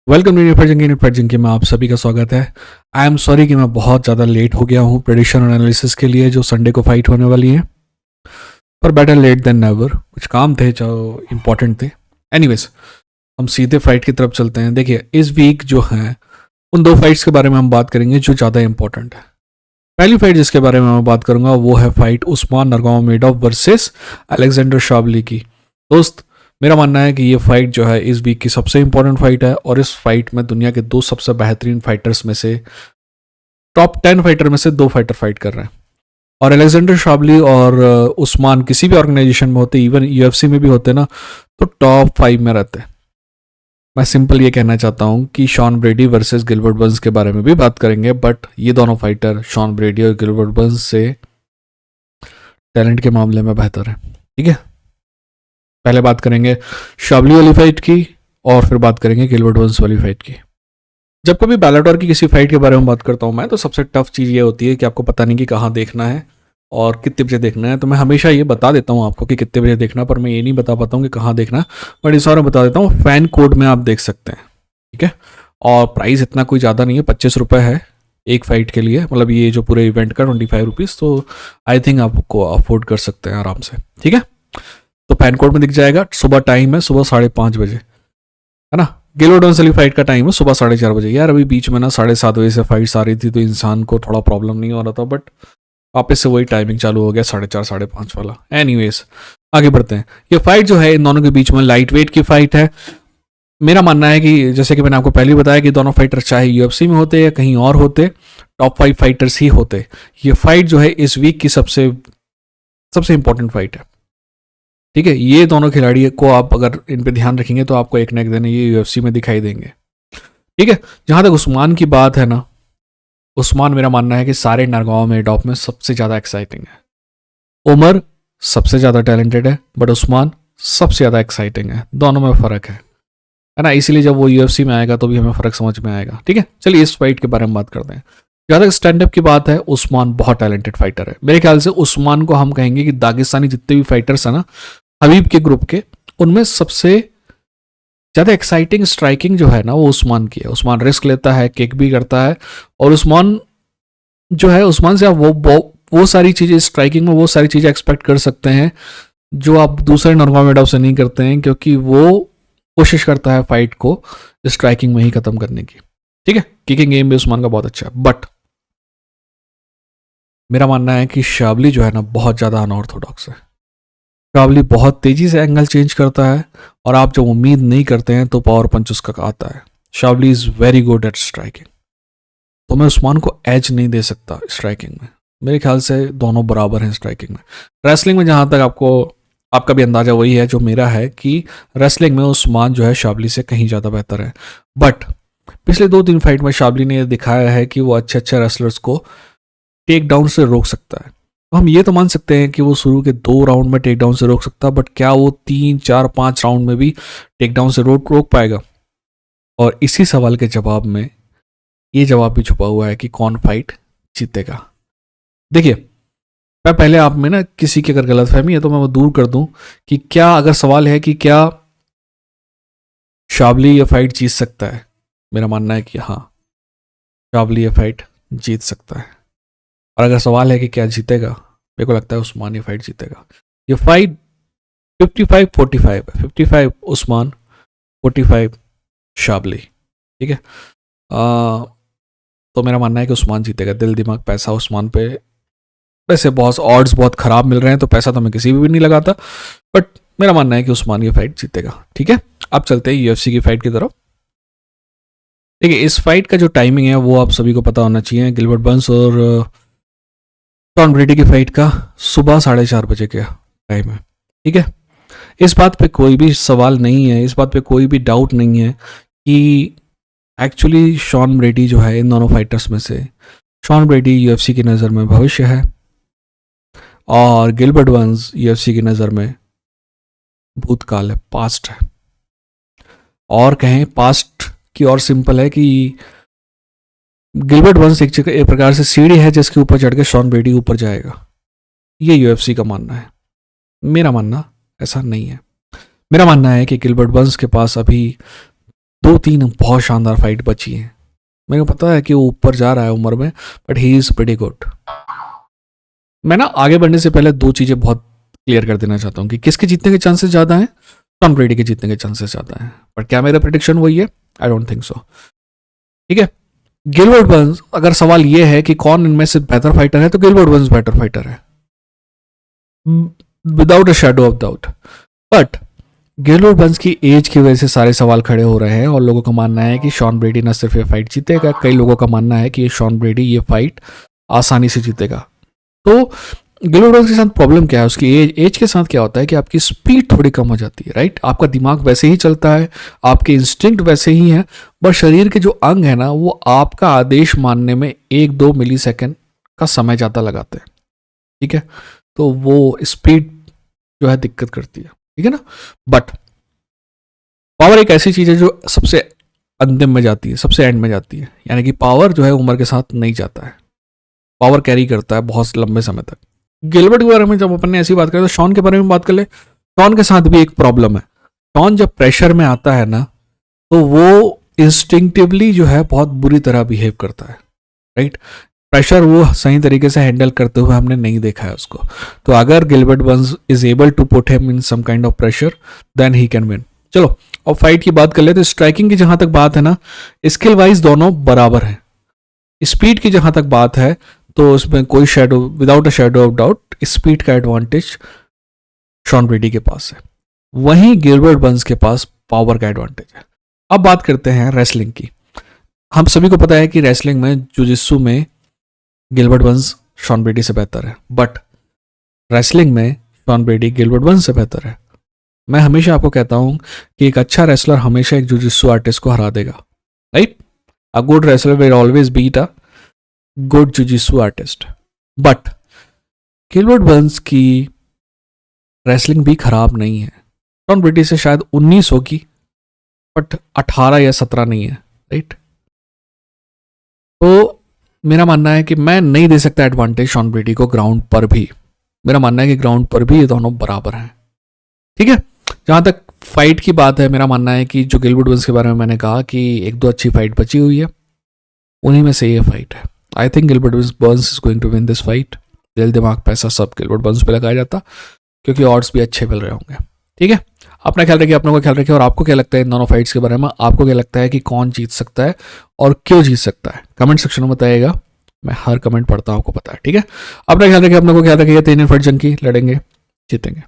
Welcome new जिंकी में आप सभी का स्वागत है। आई एम सॉरी कि मैं बहुत ज़्यादा लेट हो गया हूँ प्रेडिक्शन और एनालिसिस के लिए जो संडे को फाइट होने वाली है, पर बेटर लेट देन नेवर। कुछ काम थे जो इम्पोर्टेंट थे। एनीवेज, हम सीधे फाइट की तरफ चलते हैं। देखिए, इस वीक जो है उन दो फाइट्स के बारे में हम बात करेंगे जो ज़्यादा इंपॉर्टेंट है। पहली फाइट जिसके बारे में मैं बात करूंगा वो है fight Usman नरगोमेडोव versus Alexander Shawli की। दोस्त, मेरा मानना है कि ये फाइट जो है इस वीक की सबसे इंपॉर्टेंट फाइट है और इस फाइट में दुनिया के दो सबसे बेहतरीन फाइटर्स में से टॉप 10 फाइटर में से दो फाइटर फाइट कर रहे हैं। और अलेक्जेंडर शावली और उस्मान किसी भी ऑर्गेनाइजेशन में होते, इवन यूएफसी में भी होते ना, तो टॉप 5 में रहते हैं। मैं सिंपल ये कहना चाहता हूँ कि Sean Brady versus Gilbert Burns के बारे में भी बात करेंगे, बट ये दोनों फाइटर शॉन ब्रेडी और गिलबर्ट बर्न्स से टैलेंट के मामले में बेहतर है। ठीक है, पहले बात करेंगे शावली वाली फाइट की और फिर बात करेंगे गिलबर्ट बर्न्स वाली फाइट की। जब कभी बैलेटोर की किसी फाइट के बारे में बात करता हूँ मैं, तो सबसे टफ चीज़ ये होती है कि आपको पता नहीं कि कहाँ देखना है और कितने बजे देखना है। तो मैं हमेशा ये बता देता हूँ आपको कि कितने बजे देखना, पर मैं ये नहीं बता पाता हूँ कि कहाँ देखना। बट इस बार मैं बता देता हूँ, फैन कोड में आप देख सकते हैं। ठीक है, और प्राइस इतना कोई ज़्यादा नहीं है, 25 रुपये है एक फ़ाइट के लिए, मतलब ये जो पूरे इवेंट का 25 रुपीज़। तो आई थिंक आपको अफोर्ड कर सकते हैं आराम से। ठीक है, तो फैन कोड में दिख जाएगा। सुबह टाइम है, सुबह 5:30 बजे, है ना। गिलोडोन्स वाली फाइट का टाइम है सुबह 4:30 बजे। यार अभी बीच में ना 7:30 बजे से फाइट्स आ रही थी, तो इंसान को थोड़ा प्रॉब्लम नहीं हो रहा था, बट वापस से वही टाइमिंग चालू हो गया 4:30 5:30 वाला। एनीवेज, आगे बढ़ते हैं। ये फाइट जो है इन दोनों के बीच में लाइट वेट की फाइट है। मेरा मानना है कि जैसे कि मैंने आपको पहले बताया कि दोनों फाइटर चाहे यूएफसी में होते या कहीं और होते, टॉप 5 फाइटर्स ही होते। ये फाइट जो है इस वीक की सबसे सबसे इंपॉर्टेंट फाइट है। ठीक है, ये दोनों खिलाड़ी को आप अगर इन पे ध्यान रखेंगे तो आपको एक न एक दिन ये यूएफसी में दिखाई देंगे। ठीक है, जहां तक उस्मान की बात है ना, उस्मान मेरा मानना है कि सारे नरगोमेडोव में सबसे ज़्यादा एक्साइटिंग है। उमर सबसे ज़्यादा टैलेंटेड है, बट उस्मान सबसे ज़्यादा एक्साइटिंग है। दोनों में फ़र्क है ना। इसीलिए जब वो यूएफसी में आएगा तो भी हमें फ़र्क समझ में आएगा। ठीक है, चलिए इस फाइट के बारे में बात करते हैं। जहाँ तक स्टैंड अप की बात है, उस्मान बहुत टैलेंटेड फाइटर है। मेरे ख्याल से उस्मान को हम कहेंगे कि दागिस्तानी जितने भी फाइटर्स हैं ना हबीब के ग्रुप के, उनमें सबसे ज़्यादा एक्साइटिंग स्ट्राइकिंग जो है ना वो उस्मान की है। उस्मान रिस्क लेता है, किक भी करता है, और उस्मान जो है, उस्मान से आप वो सारी चीज़ें स्ट्राइकिंग में वो सारी चीज़ें एक्सपेक्ट कर सकते हैं जो आप दूसरे नरगोमेडोव से नहीं करते हैं, क्योंकि वो कोशिश करता है फाइट को स्ट्राइकिंग में ही खत्म करने की। ठीक है, किकिंग गेम भी उस्मान का बहुत अच्छा है, बट मेरा मानना है कि शावली जो है ना बहुत ज़्यादा अनऑर्थोडॉक्स है। शावली बहुत तेजी से एंगल चेंज करता है और आप जब उम्मीद नहीं करते हैं तो पावर पंच उसका आता है। शावली is very good at striking, तो मैं उस्मान को एज नहीं दे सकता स्ट्राइकिंग में। मेरे ख्याल से दोनों बराबर हैं स्ट्राइकिंग में। रेसलिंग में जहाँ तक आपका भी अंदाज़ा वही है जो मेरा है कि रेसलिंग में उस्मान जो है शावली से कहीं ज़्यादा बेहतर है। बट पिछले 2-3 फाइट में शावली ने दिखाया है कि वो अच्छे अच्छे रेसलर्स को टेक डाउन से रोक सकता है। तो हम ये तो मान सकते हैं कि वो शुरू के 2 राउंड में टेक डाउन से रोक सकता है, बट क्या वो 3, 4, 5 राउंड में भी टेक डाउन से रोक पाएगा? और इसी सवाल के जवाब में ये जवाब भी छुपा हुआ है कि कौन फाइट जीतेगा। देखिए, मैं पहले आप में ना किसी की अगर गलतफहमी है तो मैं वो दूर कर दूं कि क्या, अगर सवाल है कि क्या शावली ये फाइट जीत सकता है, मेरा मानना है कि हाँ, शावली ये फाइट जीत सकता है। और अगर सवाल है कि क्या जीतेगा, मेरे को लगता है उस्मान ये फाइट जीतेगा। ये फाइट 55-45 है, 55 उस्मान, 45 शावली। ठीक है, तो मेरा मानना है कि उस्मान जीतेगा। दिल दिमाग पैसा उस्मान पे, वैसे बहुत ऑड्स बहुत ख़राब मिल रहे हैं तो पैसा तो मैं किसी भी नहीं लगाता, बट मेरा मानना है कि उस्मान ये फाइट जीतेगा। ठीक है, अब चलते हैं यूएफसी की फाइट की तरफ। देखिए, इस फाइट का जो टाइमिंग है वो आप सभी को पता होना चाहिए। गिलबर्ट बर्न्स और शॉन ब्रेडी की फाइट का सुबह 4:30 बजे का टाइम है। ठीक है, इस बात पे कोई भी सवाल नहीं है, इस बात पे कोई भी डाउट नहीं है कि एक्चुअली शॉन ब्रेडी जो है इन दोनों फाइटर्स में से, शॉन ब्रेडी यूएफसी की नज़र में भविष्य है और गिलबर्ट बर्न्स यूएफसी की नज़र में भूतकाल है, पास्ट है। और कहें पास्ट की और सिंपल है कि गिलबर्ट बर्न्स एक प्रकार से सीढ़ी है जिसके ऊपर चढ़ के शॉन ब्रेडी ऊपर जाएगा। ये यूएफसी का मानना है, मेरा मानना ऐसा नहीं है। मेरा मानना है कि गिलबर्ट बर्न्स के पास अभी 2-3 बहुत शानदार फाइट बची हैं। मेरे को पता है कि वो ऊपर जा रहा है उम्र में, but he is pretty good. मैं ना आगे बढ़ने से पहले 2 चीज़ें बहुत क्लियर कर देना चाहता हूँ कि किसके जीतने के चांसेस ज़्यादा हैं। टॉम ब्रेडी के जीतने के चांसेस ज़्यादा हैं, बट क्या मेरा प्रेडिक्शन वही है? I don't think so. ठीक है, गिलबर्ट बर्न्स, अगर सवाल ये है कि कौन इनमें से बेहतर फाइटर है, तो गिलबर्ट बर्न्स बेटर फाइटर है without a shadow of doubt. But Gilbert Burns की एज की वजह से सारे सवाल खड़े हो रहे हैं और लोगों का मानना है कि शॉन ब्रेडी न सिर्फ ये फाइट जीतेगा, कई लोगों का मानना है कि ये शॉन ब्रेडी ये फाइट आसानी से जीतेगा। तो गिलबर्ट बर्न्स के साथ प्रॉब्लम क्या है? उसकी एज के साथ क्या होता है कि आपकी स्पीड थोड़ी कम हो जाती है, राइट? आपका दिमाग वैसे ही चलता है, आपके इंस्टिंक्ट वैसे ही हैं, बट शरीर के जो अंग है ना, वो आपका आदेश मानने में 1-2 मिलीसेकंड का समय ज़्यादा लगाते हैं। ठीक है, तो वो स्पीड जो है दिक्कत करती है, ठीक है ना। बट पावर एक ऐसी चीज़ है जो सबसे अंतिम में जाती है, सबसे एंड में जाती है, यानी कि पावर जो है उम्र के साथ नहीं जाता है, पावर कैरी करता है बहुत लंबे समय तक। गिलबर्ट के बारे में जब अपन ने ऐसी बात करें तो शॉन के बारे में बात कर ले। शॉन के साथ भी एक प्रॉब्लम है। शॉन जब प्रेशर में आता है ना, तो वो इंस्टिंक्टिवली जो है बहुत बुरी तरह बिहेव करता है, राइट? प्रेशर वो सही तरीके से हैंडल करते हुए हमने नहीं देखा है उसको। तो अगर Gilbert Burns is able to put him in some kind of pressure, then he can win. चलो अब फाइट की बात कर ले तो स्ट्राइकिंग की जहां तक बात है ना, स्किल वाइज दोनों बराबर हैं। स्पीड की जहां तक बात है तो उसमें कोई shadow, without a shadow of doubt, speed का एडवांटेज शॉन ब्रेडी के पास है, वहीं गिलबर्ट बर्न्स के पास पावर का एडवांटेज है। अब बात करते हैं रेसलिंग की। हम सभी को पता है कि रेसलिंग में, जुजित्सु में गिलबर्ट बर्न्स शॉन ब्रेडी से बेहतर है, बट रेसलिंग में शॉन ब्रेडी गिलबर्ट बर्न्स से बेहतर है। मैं हमेशा आपको कहता हूं कि एक अच्छा रेसलर हमेशा एक जुजित्सु आर्टिस्ट को हरा देगा, right? A good wrestler will always beat a good jujitsu artist. But Gilbert Burns की रेसलिंग भी खराब नहीं है। शॉन ब्रेडी से शायद 19 होगी, बट 18 या 17 नहीं है, राइट? तो मेरा मानना है कि मैं नहीं दे सकता एडवांटेज शॉन ब्रेडी को ग्राउंड पर भी। मेरा मानना है कि ग्राउंड पर भी ये दोनों बराबर हैं, ठीक है। जहां तक फाइट की बात है, मेरा मानना है कि जो गिलबर्ट बर्न्स के बारे में मैंने कहा कि 1-2 अच्छी फाइट बची हुई है, उन्हीं में से ये फाइट है। I think Gilbert Burns is going to win this fight. दिल दिमाग पैसा सब गिलबर्ट बर्न्स पे लगाया जाता, क्योंकि ऑड्स भी अच्छे मिल रहे होंगे, ठीक है। अपना ख्याल रखिए, अपनों का ख्याल रखिए। और आपको क्या लगता है इन दोनों फाइट्स के बारे में? आपको क्या लगता है कि कौन जीत सकता है और क्यों जीत सकता है? कमेंट सेक्शन में बताइएगा, मैं हर कमेंट पढ़ता हूँ, आपको पता है, ठीक है। अपना ख्याल रखिए, अपनों को ख्याल रखिए। 3 फाइट जंग की लड़ेंगे, जीतेंगे।